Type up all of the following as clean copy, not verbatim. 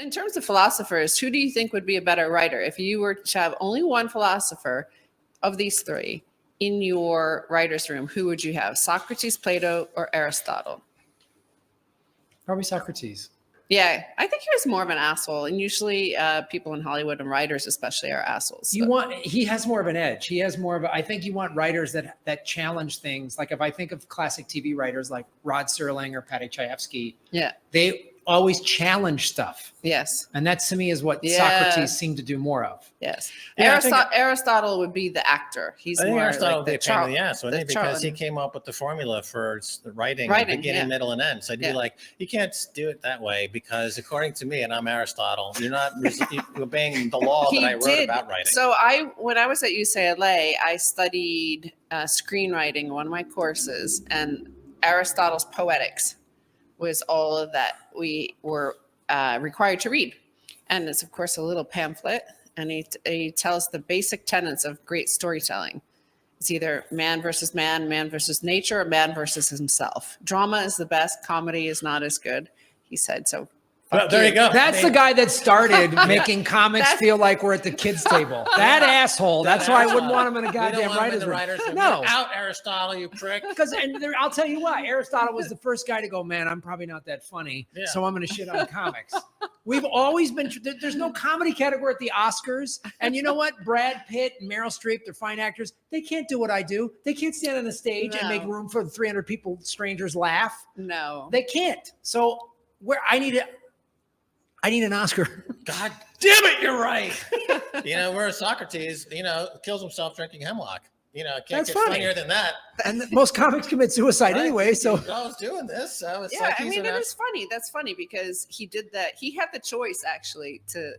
in terms of philosophers, who do you think would be a better writer if you were to have only one philosopher of these three in your writer's room? Who would you have? Socrates, Plato, or Aristotle? Probably Socrates. Yeah, I think he was more of an asshole, and usually people in Hollywood and writers especially are assholes. So. He has more of an edge. He has more of I think you want writers that challenge things. Like if I think of classic TV writers like Rod Serling or Patty Chayefsky, they always challenge stuff. Yes. And that to me is what Socrates seemed to do more of. Yes. Yeah, Aristotle would be the actor. He's I think more Aristotle like would be a pain in the ass, wouldn't he? Because he came up with the formula for the writing beginning, middle, and end. So I'd be like, you can't do it that way because according to me, and I'm Aristotle, you're not obeying the law that I wrote about writing. So when I was at UCLA, I studied screenwriting in one of my courses, and Aristotle's Poetics was all of that we were required to read. And it's, of course, a little pamphlet. And he tells the basic tenets of great storytelling. It's either man versus nature, or man versus himself. Drama is the best. Comedy is not as good, he said. So well, there you go. That's the guy that started making comics feel like we're at the kids' table. That asshole. That's why I wouldn't want him in a goddamn writer's room. No. Out, Aristotle, you prick. Because I'll tell you what, Aristotle was the first guy to go, man, I'm probably not that funny, so I'm going to shit on comics. We've always been, there's no comedy category at the Oscars. And you know what? Brad Pitt and Meryl Streep, they're fine actors. They can't do what I do. They can't stand on the stage and make room for 300 people, strangers laugh. No. They can't. So I need an Oscar. God damn it, you're right. Whereas Socrates, kills himself drinking hemlock. Can't get funnier than that. And most comics commit suicide anyway. So I was doing this. So it's it was funny. That's funny because he did that. He had the choice actually to,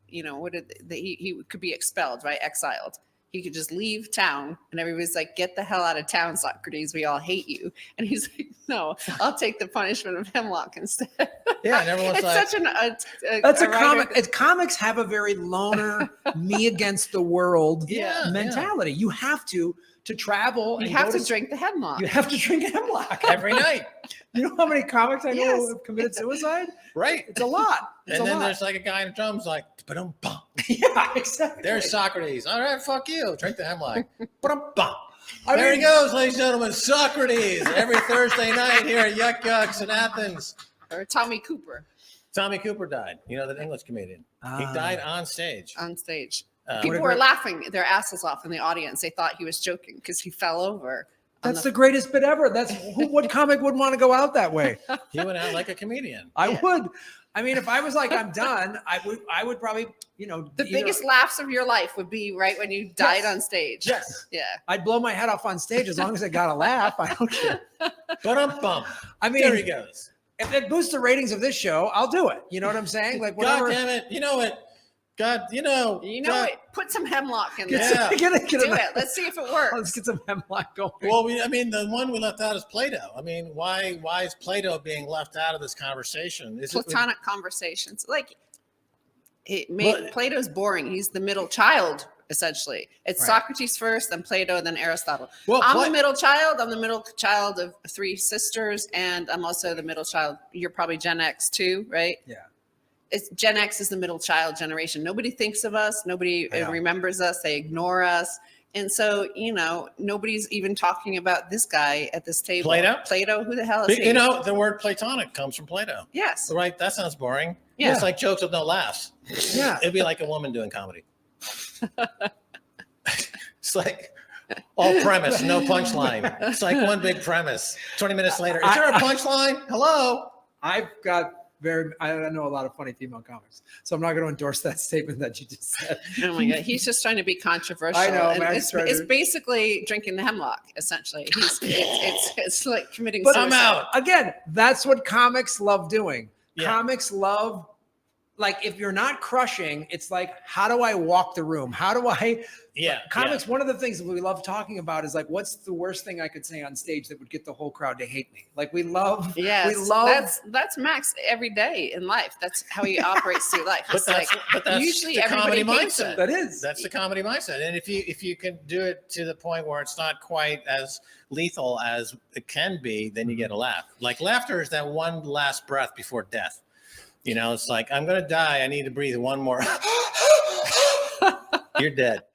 he could be expelled, right? Exiled. He could just leave town, and everybody's like, "Get the hell out of town, Socrates. We all hate you." And he's like, "No, I'll take the punishment of hemlock instead." Yeah, and everyone's that's a comic. Comics have a very loner, me against the world mentality. You have to travel. You have to drink the hemlock. You have to drink hemlock every night. You know how many comics I know who have committed suicide? Right. It's a lot. There's like a guy in drums like, ba-dum-bum. Yeah, exactly. There's Socrates. All right, fuck you. Drink the hemlock. Ba-dum-bum. There he goes, ladies and gentlemen. Socrates every Thursday night here at Yuck Yucks in Athens. Or Tommy Cooper. Tommy Cooper died. The English comedian. He died on stage. People were laughing their asses off in the audience. They thought he was joking because he fell over. That's the greatest bit ever. What comic would want to go out that way? He went out like a comedian. I would. I mean, if I was like, I'm done, I would probably, the biggest laughs of your life would be right when you died on stage. Yes. Yeah. I'd blow my head off on stage as long as I got a laugh. I don't care. Ba-dum-bum. I mean, there he goes. If it boosts the ratings of this show, I'll do it. You know what I'm saying? Like, whatever. God damn it. You know it. God, it. Put some hemlock in there. Do it. Let's see if it works. Let's get some hemlock going. Well, the one we left out is Plato. I mean, why is Plato being left out of this conversation? Platonic conversations. Like, Plato's boring. He's the middle child, essentially. It's Socrates first, then Plato, then Aristotle. Well, I'm the middle child. I'm the middle child of 3 sisters, and I'm also the middle child. You're probably Gen X too, right? Yeah. Gen X is the middle child generation. Nobody thinks of us. Nobody remembers us. They ignore us. And so, nobody's even talking about this guy at this table. Plato, who the hell is he? The word Platonic comes from Plato. Yes. Right? That sounds boring. Yeah. It's like jokes with no laughs. Yeah. It'd be like a woman doing comedy. It's like all premise, no punchline. It's like one big premise. 20 minutes later, is there a punchline? Hello? I know a lot of funny female comics, so I'm not going to endorse that statement that you just said. Oh my God, he's just trying to be controversial. I know. It's basically drinking the hemlock. Essentially, it's like committing suicide. I'm out again. That's what comics love doing. Yeah. Comics love, like, if you're not crushing, it's like, how do I walk the room? How do I? Yeah. Comics. One of the things that we love talking about is like, what's the worst thing I could say on stage that would get the whole crowd to hate me? Like, we love. That's Max every day in life. That's how he operates through life. But that's usually the comedy mindset. That's the comedy mindset. And if you can do it to the point where it's not quite as lethal as it can be, then you get a laugh. Like, laughter is that one last breath before death. You know, it's like, I'm going to die. I need to breathe one more. You're dead.